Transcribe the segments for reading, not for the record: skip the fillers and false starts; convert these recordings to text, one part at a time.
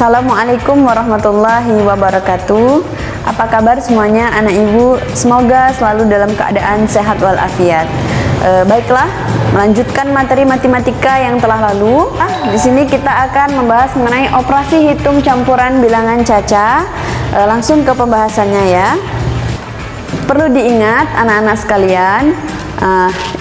Assalamualaikum warahmatullahi wabarakatuh. Apa kabar semuanya anak ibu? Semoga selalu dalam keadaan sehat walafiat. Baiklah, melanjutkan materi matematika yang telah lalu. Di sini kita akan membahas mengenai operasi hitung campuran bilangan caca. Langsung ke pembahasannya ya. Perlu diingat anak-anak sekalian,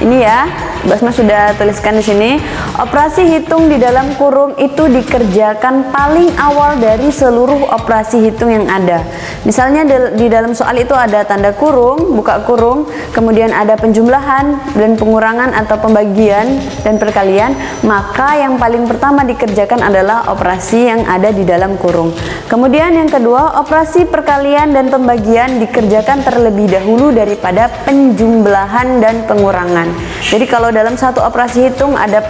ini ya, Basma sudah tuliskan di sini. Operasi hitung di dalam kurung itu dikerjakan paling awal dari seluruh operasi hitung yang ada. Misalnya di dalam soal itu ada tanda kurung, buka kurung, kemudian ada penjumlahan dan pengurangan atau pembagian dan perkalian, maka yang paling pertama dikerjakan adalah operasi yang ada di dalam kurung. Kemudian yang kedua, operasi perkalian dan pembagian dikerjakan terlebih dahulu daripada penjumlahan dan pengurangan. Jadi kalau dalam satu operasi hitung ada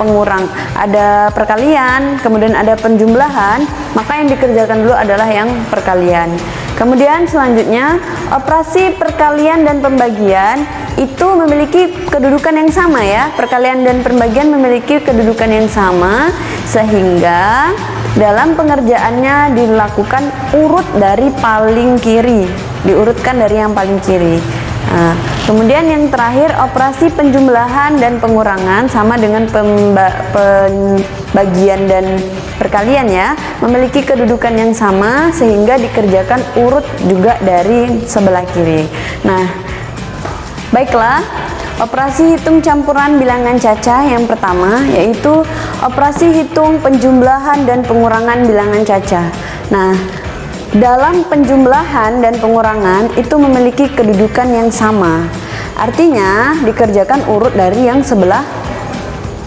ada perkalian, kemudian ada penjumlahan, maka yang dikerjakan dulu adalah yang perkalian. Kemudian selanjutnya, operasi perkalian dan pembagian itu memiliki kedudukan yang sama ya. Perkalian dan pembagian memiliki kedudukan yang sama, sehingga dalam pengerjaannya dilakukan urut dari paling kiri, diurutkan dari yang paling kiri. Kemudian yang terakhir, operasi penjumlahan dan pengurangan sama dengan pembagian dan perkalian ya, memiliki kedudukan yang sama sehingga dikerjakan urut juga dari sebelah kiri. Nah, baiklah, operasi hitung campuran bilangan caca yang pertama yaitu operasi hitung penjumlahan dan pengurangan bilangan caca. Nah, dalam penjumlahan dan pengurangan itu memiliki kedudukan yang sama. Artinya dikerjakan urut dari yang sebelah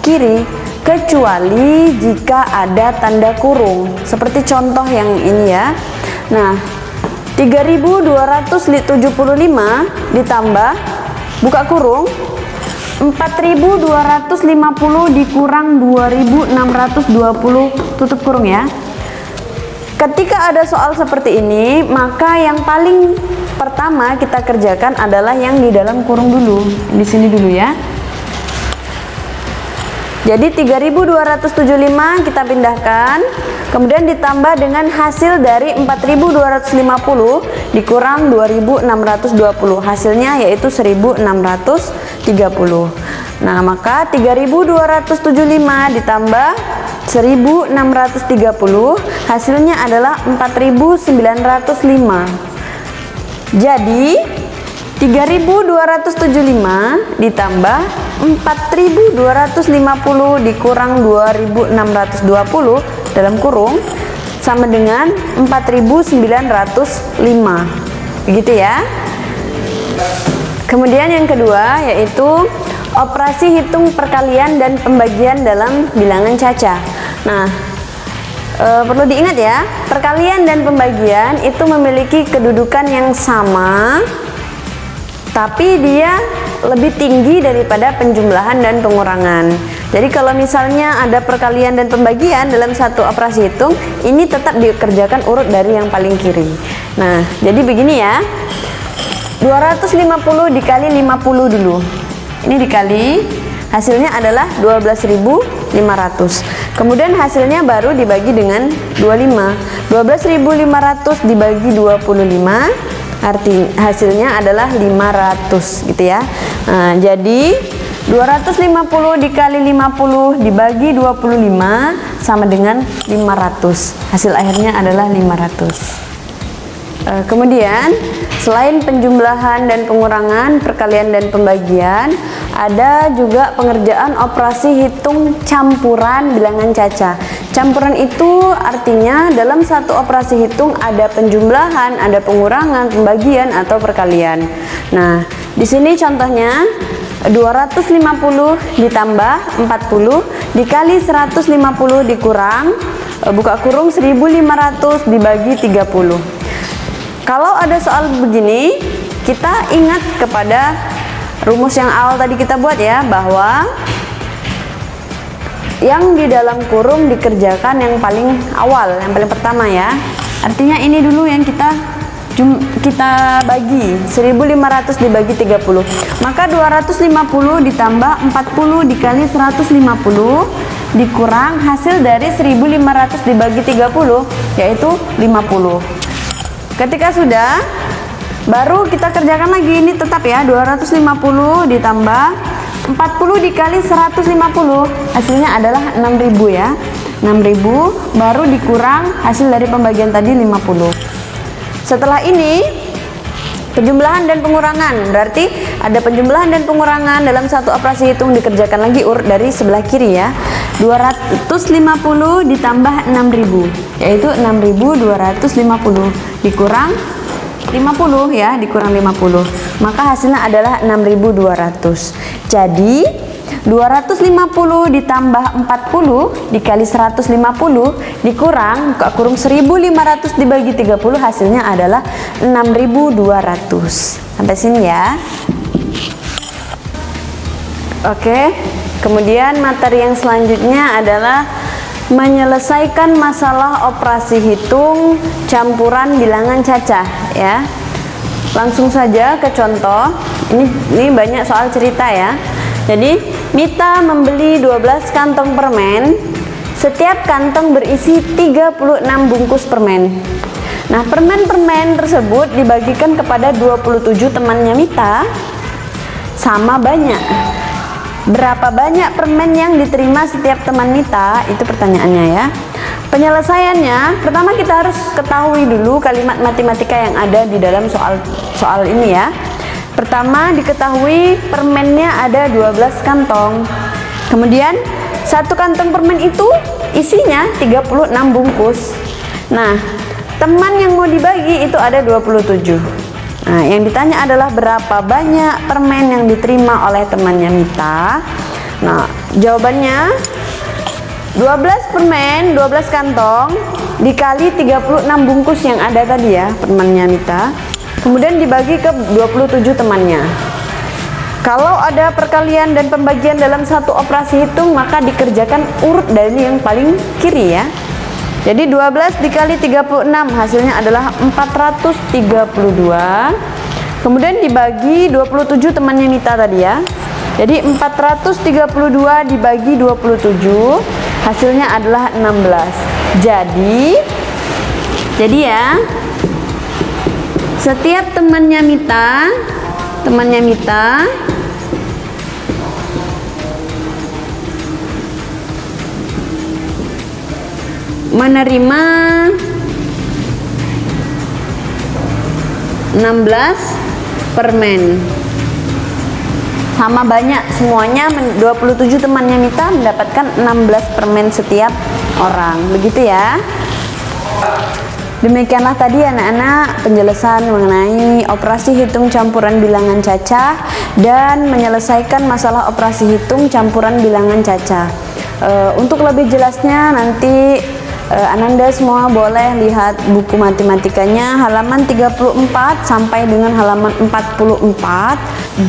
kiri, kecuali jika ada tanda kurung. Seperti contoh yang ini ya. Nah, 3275 ditambah buka kurung 4250 dikurang 2620 tutup kurung ya. Ketika ada soal seperti ini, maka yang paling pertama kita kerjakan adalah yang di dalam kurung dulu. Di sini dulu ya. Jadi 3275 kita pindahkan, kemudian ditambah dengan hasil dari 4250 dikurang 2620. Hasilnya yaitu 1630. Nah, maka 3275 ditambah 1630 hasilnya adalah 4905. Jadi 3275 ditambah 4250 dikurang 2620 dalam kurung sama dengan 4905. Begitu ya. Kemudian yang kedua yaitu operasi hitung perkalian dan pembagian dalam bilangan caca. Nah, perlu diingat ya, perkalian dan pembagian itu memiliki kedudukan yang sama, tapi dia lebih tinggi daripada penjumlahan dan pengurangan. Jadi kalau misalnya ada perkalian dan pembagian dalam satu operasi hitung, ini tetap dikerjakan urut dari yang paling kiri. Nah, jadi begini ya, 250 dikali 50 dulu. Ini dikali, hasilnya adalah 12.500. Kemudian hasilnya baru dibagi dengan 25. 12.500 dibagi 25, hasilnya adalah 500 gitu ya. Nah, jadi 250 dikali 50 dibagi 25 sama dengan 500. Hasil akhirnya adalah 500. Kemudian selain penjumlahan dan pengurangan, perkalian dan pembagian, ada juga pengerjaan operasi hitung campuran bilangan caca. Campuran itu artinya dalam satu operasi hitung ada penjumlahan, ada pengurangan, pembagian atau perkalian. Nah, di sini contohnya 250 ditambah 40 dikali 150 dikurang buka kurung 1500 dibagi 30. Kalau ada soal begini, kita ingat kepada rumus yang awal tadi kita buat ya, bahwa yang di dalam kurung dikerjakan yang paling awal, yang paling pertama ya. Artinya ini dulu yang kita bagi 1500 dibagi 30. Maka 250 ditambah 40 dikali 150 dikurang hasil dari 1500 dibagi 30, yaitu 50. Ketika sudah, baru kita kerjakan lagi. Ini tetap ya, 250 ditambah 40 dikali 150, hasilnya adalah 6000 ya. 6000 baru dikurang hasil dari pembagian tadi 50. Setelah ini penjumlahan dan pengurangan, berarti ada penjumlahan dan pengurangan dalam satu operasi hitung, dikerjakan lagi urut dari sebelah kiri ya. 250 ditambah 6000, yaitu 6250 dikurang 50 ya, dikurang 50, maka hasilnya adalah 6200. Jadi 250 ditambah 40 dikali 150 dikurang buka kurung 1500 dibagi 30, hasilnya adalah 6200. Sampai sini ya. Oke, kemudian materi yang selanjutnya adalah menyelesaikan masalah operasi hitung campuran bilangan cacah ya. Langsung saja ke contoh. Ini banyak soal cerita ya. Jadi Mita membeli 12 kantong permen. Setiap kantong berisi 36 bungkus permen. Nah, permen-permen tersebut dibagikan kepada 27 temannya Mita sama banyak. Berapa banyak permen yang diterima setiap teman Mita? Itu pertanyaannya ya. Penyelesaiannya, pertama kita harus ketahui dulu kalimat matematika yang ada di dalam soal ini ya. Pertama diketahui permennya ada 12 kantong. Kemudian satu kantong permen itu isinya 36 bungkus. Nah, teman yang mau dibagi itu ada 27. Nah, yang ditanya adalah berapa banyak permen yang diterima oleh temannya Mita. Nah, jawabannya 12 permen, 12 kantong dikali 36 bungkus yang ada tadi ya, temannya Mita. Kemudian dibagi ke 27 temannya. Kalau ada perkalian dan pembagian dalam satu operasi hitung, maka dikerjakan urut dari yang paling kiri ya. Jadi 12 dikali 36 hasilnya adalah 432. Kemudian dibagi 27 temannya Mita tadi ya. Jadi 432 dibagi 27 hasilnya adalah 16. Jadi ya, setiap temannya Mita menerima 16 permen. Sama banyak semuanya, 27 temannya Mita mendapatkan 16 permen setiap orang. Begitu ya. Demikianlah tadi anak-anak penjelasan mengenai operasi hitung campuran bilangan cacah dan menyelesaikan masalah operasi hitung campuran bilangan cacah. Untuk lebih jelasnya nanti Ananda semua boleh lihat buku matematikanya halaman 34 sampai dengan halaman 44.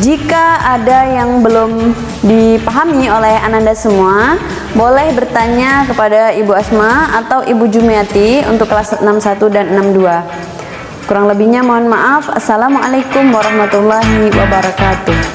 Jika ada yang belum dipahami oleh Ananda semua, boleh bertanya kepada Ibu Asma atau Ibu Jumiati untuk kelas 61 dan 62. Kurang lebihnya mohon maaf. Assalamualaikum warahmatullahi wabarakatuh.